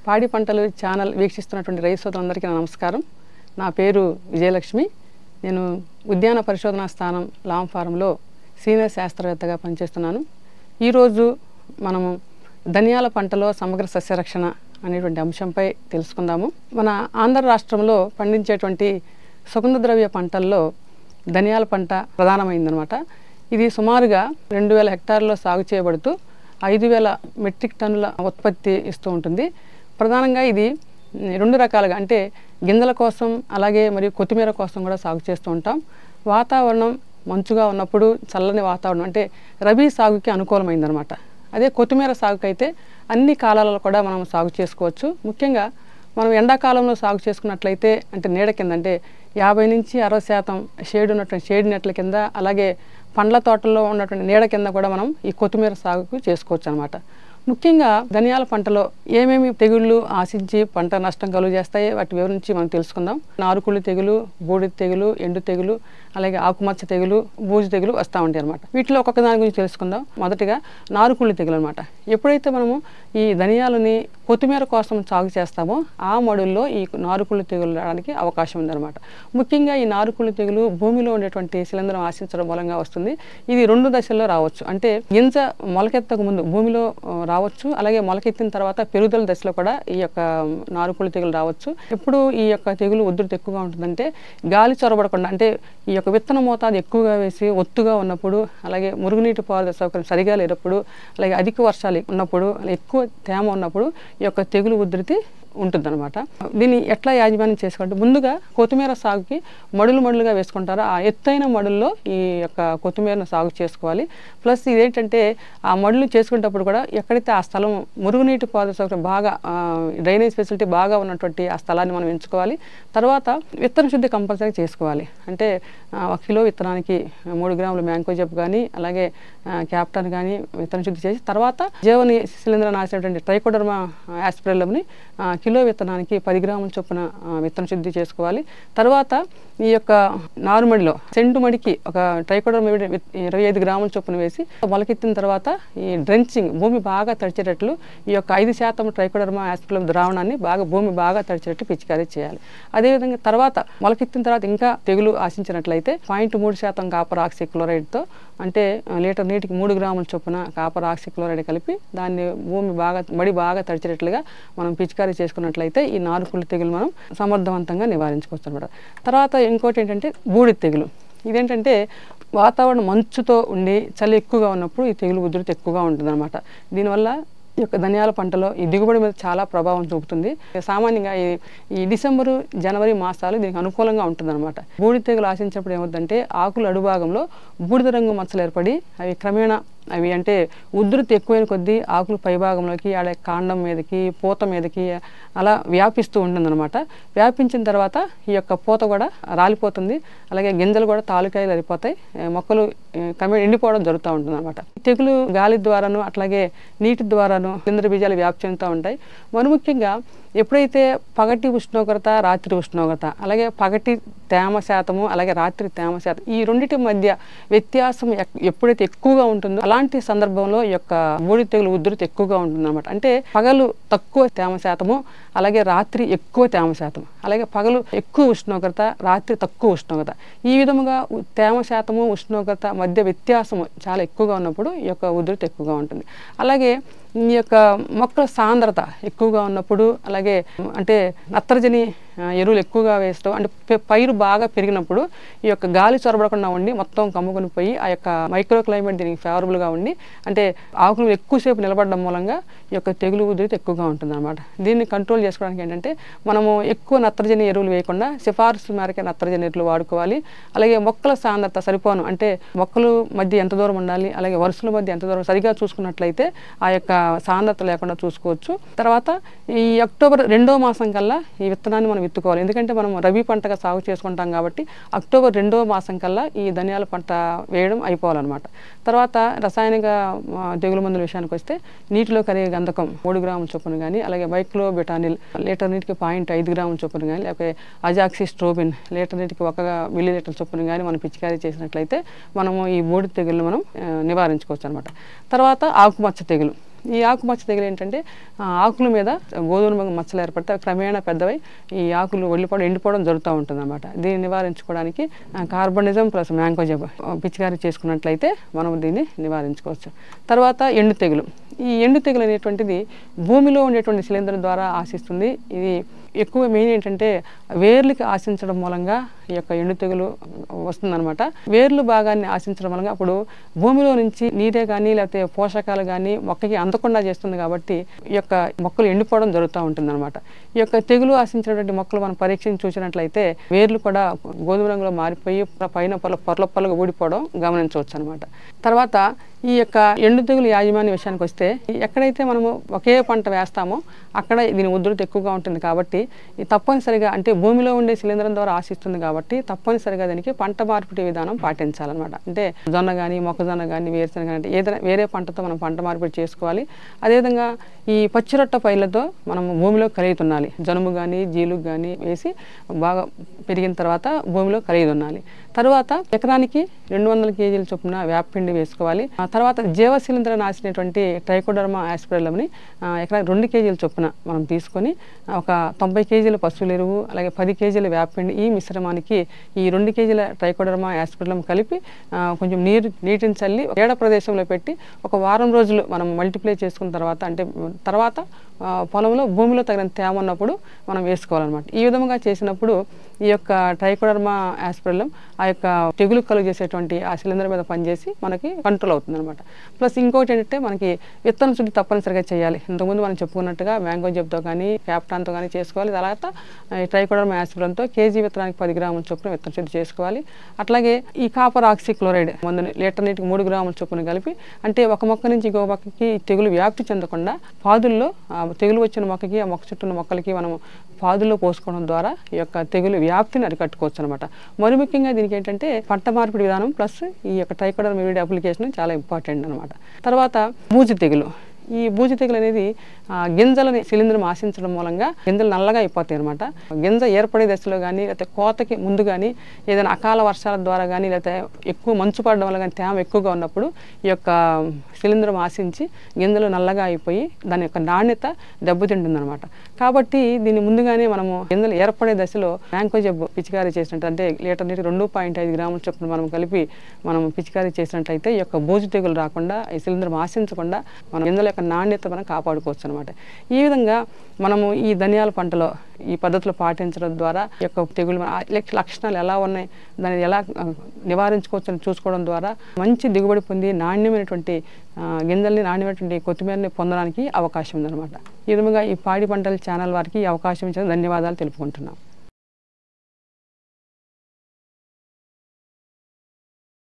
పాడి పంటలు ఛానల్ వీక్షిస్తున్నటువంటి రైతు సోదరులందరికీ నమస్కారం. నా పేరు విజయలక్ష్మి. నేను ఉద్యాన పరిశోధనా స్థానం లామ్ ఫారంలో సీనియర్ శాస్త్రవేత్తగా పనిచేస్తున్నాను. ఈరోజు మనము ధనియాల పంటలో సమగ్ర సస్యరక్షణ అనేటువంటి అంశంపై తెలుసుకుందాము. మన ఆంధ్ర రాష్ట్రంలో పండించేటువంటి సుగంధ ద్రవ్య పంటల్లో ధనియాల పంట ప్రధానమైందనమాట. ఇది సుమారుగా 2000 హెక్టార్లలో సాగు చేయబడుతూ 5000 మెట్రిక్ టన్నుల ఉత్పత్తి ఇస్తూ ఉంటుంది. ప్రధానంగా ఇది రెండు రకాలుగా, అంటే గింజల కోసం అలాగే మరియు కొత్తిమీర కోసం కూడా సాగు చేస్తూ ఉంటాం. వాతావరణం మంచుగా ఉన్నప్పుడు చల్లని వాతావరణం అంటే రబీ సాగుకి అనుకూలమైందనమాట. అదే కొత్తిమీర సాగుకి అయితే అన్ని కాలాలలో కూడా మనం సాగు చేసుకోవచ్చు. ముఖ్యంగా మనం ఎండాకాలంలో సాగు చేసుకున్నట్లయితే అంటే నీడ కింద అంటే 50 నుంచి 60% షేడ్ ఉన్నటువంటి షేడ్ నెట్ల కింద, అలాగే పండ్ల తోటల్లో ఉన్నటువంటి నీడ కింద కూడా మనం ఈ కొత్తిమీర సాగుకు చేసుకోవచ్చు అనమాట. ముఖ్యంగా ధనియాల పంటలో ఏమేమి తెగుళ్ళు ఆశించి పంట నష్టం కలుగు చేస్తాయి వాటి వివరించి మనం తెలుసుకుందాం. నారుకుళ్ళు తెగులు, బూడిద తెగులు, ఎండు తెగులు, అలాగే ఆకుమచ్చ తెగులు, బూజు తెగులు వస్తూ ఉంటాయి అనమాట. వీటిలో ఒక్కొక్క దాని గురించి తెలుసుకుందాం. మొదటిగా నారుకుళ్ళు తెగులు అనమాట. ఎప్పుడైతే మనము ఈ ధనియాలని కొత్తిమీర కోసం సాగు చేస్తామో ఆ మడుల్లో ఈ నారుకుళ్ళు తెగులు రావడానికి అవకాశం ఉందన్నమాట. ముఖ్యంగా ఈ నారుకుళ్ళు తెగులు భూమిలో ఉండేటువంటి శిలీంధ్రం ఆశించడం మూలంగా వస్తుంది. ఇది 2 దశల్లో రావచ్చు. అంటే గింజ మొలకెత్తక ముందు భూమిలో రావచ్చు, అలాగే మొలకెత్తిన తర్వాత పెరుగుదల దశలో కూడా ఈ యొక్క నారుకుళ్ళు తెగులు రావచ్చు. ఎప్పుడు ఈ యొక్క తెగులు ఉధృతి ఎక్కువగా ఉంటుందంటే గాలి చొరబడకుండా, అంటే ఈ యొక్క విత్తన మోతాదు ఎక్కువగా వేసి ఒత్తుగా ఉన్నప్పుడు, అలాగే మురుగునీటి పారుదల సౌకర్యం సరిగా లేనప్పుడు, అలాగే అధిక వర్షాలు ఉన్నప్పుడు, ఎక్కువ తేమ ఉన్నప్పుడు ఈ యొక్క తెగులు ఉధృతి ఉంటుందన్నమాట. దీన్ని ఎట్లా యాజమాన్యం చేసుకోవాలంటే ముందుగా కొత్తిమీర సాగుకి మడులుగా వేసుకుంటారు. ఆ ఎత్తైన మడుల్లో ఈ యొక్క కొత్తిమీరను సాగు చేసుకోవాలి. ప్లస్ ఇదేంటంటే ఆ మడులు చేసుకునేటప్పుడు కూడా ఎక్కడైతే ఆ స్థలం మురుగునీటి పారుదల సౌకర్యం బాగా డ్రైనేజ్ ఫెసిలిటీ బాగా ఉన్నటువంటి ఆ స్థలాన్ని మనం ఎంచుకోవాలి. తర్వాత విత్తన శుద్ధి కంపల్సరీ చేసుకోవాలి. అంటే 1 కిలో విత్తనానికి 3 గ్రాముల మ్యాంకోజెబ్ కానీ, అలాగే క్యాప్టన్ కానీ విత్తన శుద్ధి చేసి తర్వాత జీవని శిలీంధ్రం నాశినటువంటి ట్రైకోడర్మా యాస్పిరెల్లంని కిలో విత్తనానికి 10 గ్రాముల చొప్పున విత్తన శుద్ధి చేసుకోవాలి. తర్వాత ఈ యొక్క నారుమడిలో సెంటు మడికి ఒక ట్రైకోడర్మా 25 గ్రాముల చొప్పున వేసి మొలకెత్తిన తర్వాత ఈ డ్రెంచింగ్ భూమి బాగా తడిచేటట్లు ఈ యొక్క 5% ట్రైకోడర్మా యాస్పిరెల్లం ద్రావణాన్ని భూమి బాగా తడిచేటట్టు పిచికారీ చేయాలి. అదేవిధంగా తర్వాత మొలకెత్తిన తర్వాత ఇంకా తెగులు ఆశించినట్లయితే 0.3% కాపర్ ఆక్సీ క్లోరైడ్తో, అంటే లీటర్ నీటికి 3 గ్రాముల చొప్పున కాపర్ ఆక్సీ క్లోరైడ్ కలిపి దాన్ని భూమి మడి బాగా తడిచేటట్లుగా మనం పిచికారీ చేసుకున్నట్లయితే ఈ నారుకుళ్ళు తెగులు మనం సమర్థవంతంగా నివారించుకోవచ్చు అనమాట. తర్వాత ఇంకోటి ఏంటంటే బూడిద తెగులు. ఇదేంటంటే వాతావరణం మంచుతో ఉండి చలి ఎక్కువగా ఉన్నప్పుడు ఈ తెగులు ఉధృతి ఎక్కువగా ఉంటుందన్నమాట. దీనివల్ల ఈ యొక్క ధనియాల పంటలో ఈ దిగుబడి మీద చాలా ప్రభావం చూపుతుంది. సామాన్యంగా ఈ డిసెంబరు, జనవరి మాసాలు దీనికి అనుకూలంగా ఉంటుందన్నమాట. బూడిద తెగులు ఆశించినప్పుడు ఏమవుతుందంటే ఆకుల అడుభాగంలో బూడిద రంగు మచ్చలు ఏర్పడి అవి క్రమేణా అంటే ఉధృతి ఎక్కువైన కొద్దీ ఆకులు పైభాగంలోకి, ఆడ కాండం మీదకి, పూత మీదకి అలా వ్యాపిస్తూ ఉంటుందన్నమాట. వ్యాపించిన తర్వాత ఈ యొక్క పూత కూడా రాలిపోతుంది, అలాగే గింజలు కూడా తాలూకాయలు అరిపోతాయి, మొక్కలు క్రమేణా ఎండిపోవడం జరుగుతూ ఉంటుంది అనమాట. తెగులు గాలి ద్వారాను అట్లాగే నీటి ద్వారాను శిలీంధ్ర బీజాలు వ్యాప్తి చెందుతూ ఉంటాయి. మరి ముఖ్యంగా ఎప్పుడైతే పగటి ఉష్ణోగ్రత, రాత్రి ఉష్ణోగ్రత, అలాగే పగటి తేమ శాతము, అలాగే రాత్రి తేమ శాతం, ఈ రెండింటి మధ్య వ్యత్యాసం ఎప్పుడైతే ఎక్కువగా ఉంటుందో అలాంటి సందర్భంలో ఈ యొక్క బూడిద తెగులు ఉధృతి ఎక్కువగా ఉంటుందన్నమాట. అంటే పగలు తక్కువ తేమ శాతము, అలాగే రాత్రి ఎక్కువ తేమ శాతం, అలాగే పగలు ఎక్కువ ఉష్ణోగ్రత, రాత్రి తక్కువ ఉష్ణోగ్రత, ఈ విధముగా తేమ శాతము, ఉష్ణోగ్రత మధ్య వ్యత్యాసము చాలా ఎక్కువగా ఉన్నప్పుడు ఈ యొక్క ఉధృతి ఎక్కువగా ఉంటుంది. అలాగే ఈ యొక్క మొక్కల సాంద్రత ఎక్కువగా ఉన్నప్పుడు, అలాగే అంటే నత్రజని ఎరువులు ఎక్కువగా వేస్తూ, అంటే పైరు బాగా పెరిగినప్పుడు ఈ యొక్క గాలి చొరబడకుండా ఉండి మొత్తం కమ్ముకొని పోయి ఆ యొక్క మైక్రో క్లైమేట్ దీనికి ఫేవరబుల్గా ఉండి, అంటే ఆకులు ఎక్కువసేపు నిలబడడం మూలంగా ఈ యొక్క తెగులు ఉధృతి ఎక్కువగా ఉంటుంది అనమాట. దీన్ని కంట్రోల్ చేసుకోవడానికి ఏంటంటే మనము ఎక్కువ నత్రజని ఎరువులు వేయకుండా సిఫార్సు మేరకే నత్రజని ఎరువులు వాడుకోవాలి. అలాగే మొక్కల సాంద్రత సరిపోను, అంటే మొక్కలు మధ్య ఎంత దూరం ఉండాలి, అలాగే వరుసల మధ్య ఎంత దూరం సరిగా చూసుకున్నట్లయితే ఆ యొక్క సాంద్రత లేకుండా చూసుకోవచ్చు. తర్వాత ఈ అక్టోబర్ 2వ మాసం కల్లా ఈ విత్తనాన్ని మనం విత్తుకోవాలి. ఎందుకంటే మనం రబీ పంటగా సాగు చేసుకుంటాం కాబట్టి అక్టోబర్ 2వ మాసం కల్లా ఈ ధనియాల పంట వేయడం అయిపోవాలన్నమాట. తర్వాత రసాయనిక తెగులు మందుల విషయానికి వస్తే నీటిలో కరిగే గంధకం 3 గ్రాముల చొప్పున కానీ, అలాగే మైక్లోబెటానిల్ లీటర్ నీటికి 0.5 గ్రాముల చొప్పున కానీ, లేకపోతే అజాక్సిస్ట్రోబిన్ లీటర్ నీటికి 1 మిల్లీలీటర్ చొప్పున కానీ మనం పిచికారీ చేసినట్లయితే మనము ఈ బూడిద తెగులను మనం నివారించుకోవచ్చు అనమాట. తర్వాత ఆకుమచ్చ తెగులు. ఈ ఆకుమచ్చ తెగులు ఏంటంటే ఆకుల మీద గోధుమ రంగు మచ్చలు ఏర్పడితే అవి క్రమేణా పెద్దవై ఈ ఆకులు ఎండిపోవడం జరుగుతూ ఉంటుంది అనమాట. దీన్ని నివారించుకోవడానికి కార్బనిజం ప్లస్ మ్యాంకోజెబ్ పిచికారీ చేసుకున్నట్లయితే మనం దీన్ని నివారించుకోవచ్చు. తర్వాత ఎండు తెగులు. ఈ ఎండు తెగులు అనేటువంటిది భూమిలో ఉండేటువంటి శిలీంధ్రం ద్వారా ఆశిస్తుంది. ఇది ఎక్కువ మెయిన్ ఏంటంటే వేర్లకి ఆశించడం మూలంగా ఈ యొక్క ఎండు తెగులు వస్తుందన్నమాట. వేర్లు భాగాన్ని ఆశించడం మూలంగా అప్పుడు భూమిలో నుంచి నీరే కానీ లేకపోతే పోషకాలు కానీ మొక్కకి అందకుండా చేస్తుంది కాబట్టి ఈ యొక్క మొక్కలు ఎండిపోవడం జరుగుతూ ఉంటుంది అనమాట. ఈ యొక్క తెగులు ఆశించినటువంటి మొక్కలు మనం పరీక్షించి చూసినట్లయితే వేర్లు కూడా గోధుమ రంగులో మారిపోయి పైన పొరలుగా ఊడిపోవడం గమనించవచ్చు అనమాట. తర్వాత ఈ యొక్క ఎండు తెగులు యాజమాన్య విషయానికి వస్తే ఎక్కడైతే మనము ఒకే పంట వేస్తామో అక్కడ దీని ఉధృతి ఎక్కువగా ఉంటుంది కాబట్టి తప్పనిసరిగా అంటే భూమిలో ఉండే శిలీంధ్రం ద్వారా ఆశిస్తుంది కాబట్టి తప్పనిసరిగా దానికి పంట మార్పిడి విధానం పాటించాలన్నమాట. అంటే జొన్న కానీ మొక్కజొన్న కానీ వేరుశనగ కానీ ఏదైనా వేరే పంటతో మనం పంట మార్పిడి చేసుకోవాలి. అదేవిధంగా ఈ పచ్చిరొట్ట పైర్లతో మనం భూమిలో కలియుతున్నాలి. జనుము కానీ జీలుగు కానీ వేసి బాగా పెరిగిన తర్వాత భూమిలో కలియుతున్నాలి. తర్వాత ఎకరానికి 200 కేజీల చొప్పున వేపపిండి వేసుకోవాలి. తర్వాత జీవశిలీంధ్ర నాశినటువంటి ట్రైకోడర్మా ఆస్పిరిల్లంని ఎకరానికి 2 కేజీల చొప్పున మనం తీసుకొని ఒక 90 కేజీల పశువుల ఎరువు అలాగే 10 కేజీల వేపపిండి ఈ మిశ్రమానికి ఈ 2 కేజీల ట్రైకోడర్మా ఆస్పిరిల్లం కలిపి కొంచెం నీటిని చల్లి ఏడ ప్రదేశంలో పెట్టి ఒక వారం రోజులు మనం మల్టిప్లై చేసుకున్న తర్వాత అంటే తర్వాత పొలంలో భూమిలో తగిన తేమ ఉన్నప్పుడు మనం వేసుకోవాలన్నమాట. ఈ విధంగా చేసినప్పుడు ఈ యొక్క ట్రైకోడర్మా ఆస్పిరిల్లం ఆ యొక్క తెగులు కలుగు చేసేటువంటి ఆ శిలీంధ్రం మీద పనిచేసి మనకి కంట్రోల్ అవుతుంది అనమాట. ప్లస్ ఇంకోటి ఏంటంటే మనకి విత్తన శుద్ధి తప్పనిసరిగా చేయాలి. ఇంతకుముందు మనం చెప్పుకున్నట్టుగా మ్యాంగోజెబ్తో కానీ క్యాప్టాన్తో కానీ చేసుకోవాలి. తర్వాత ట్రైకోడర్మా ఆస్పిరిల్లంతో కేజీ విత్తనానికి 10 గ్రాముల చొప్పున విత్తన శుద్ధి చేసుకోవాలి. అట్లాగే ఈ కాపర్ ఆక్సిక్లోరైడ్ మందుని లీటర్ నీటికి 3 గ్రాముల చొప్పున కలిపి అంటే ఒక మొక్క నుంచి ఇంకో మొక్కకి తెగులు వ్యాప్తి చెందకుండా పాదుల్లో తెగులు వచ్చిన మొక్కకి ఆ మొక్క చుట్టూ ఉన్న మొక్కలకి మనం పాదుల్లో పోసుకోవడం ద్వారా ఈ యొక్క తెగులు వ్యాప్తిని అరికట్టుకోవచ్చు అనమాట. మరి ముఖ్యంగా దీనికి ఏంటంటే పంట మార్పిడి విధానం ప్లస్ ఈ యొక్క ట్రైకోడర్మా విరిడి అప్లికేషన్ చాలా ఇంపార్టెంట్ అనమాట. తర్వాత బూజు తెగులు. ఈ బూజు తెగులు అనేది గింజలని శిలీంధ్రం ఆశించడం మూలంగా గింజలు నల్లగా అయిపోతాయి అనమాట. గింజ ఏర్పడే దశలో కానీ లేకపోతే కోతకి ముందు కానీ ఏదైనా అకాల వర్షాల ద్వారా కానీ లేకపోతే ఎక్కువ మంచు పడడం వల్ల కానీ తేమ ఎక్కువగా ఉన్నప్పుడు ఈ యొక్క శిలీంధ్రం ఆశించి గింజలు నల్లగా అయిపోయి దాని యొక్క నాణ్యత దెబ్బతింటుంది అనమాట. కాబట్టి దీన్ని ముందుగానే మనము గింజలు ఏర్పడే దశలో మ్యాంకోజెబ్ పిచికారీ చేసినట్టు అంటే లీటర్ నీటి 2.5 గ్రాముల చొప్పున మనం కలిపి మనం పిచికారీ చేసినట్టయితే ఈ యొక్క బూజు తెగులు రాకుండా ఈ శిలీంధ్రం ఆశించకుండా మనం గింజల యొక్క నాణ్యత మనం కాపాడుకోవచ్చు అనమాట. ఈ విధంగా మనము ఈ ధనియాల పంటలో ఈ పద్ధతులు పాటించడం ద్వారా ఈ యొక్క తెగులు లక్షణాలు ఎలా ఉన్నాయి దాన్ని ఎలా నివారించుకోవచ్చు అని చూసుకోవడం ద్వారా మంచి దిగుబడి పొంది నాణ్యమైనటువంటి గింజల్ని నాణ్యమైనటువంటి కొత్తిమీరని పొందడానికి అవకాశం ఉందన్నమాట. ఈ విధంగా ఈ పాడి పంటల ఛానల్ వారికి ఈ అవకాశం ఇచ్చిన ధన్యవాదాలు తెలుపుకుంటున్నాం.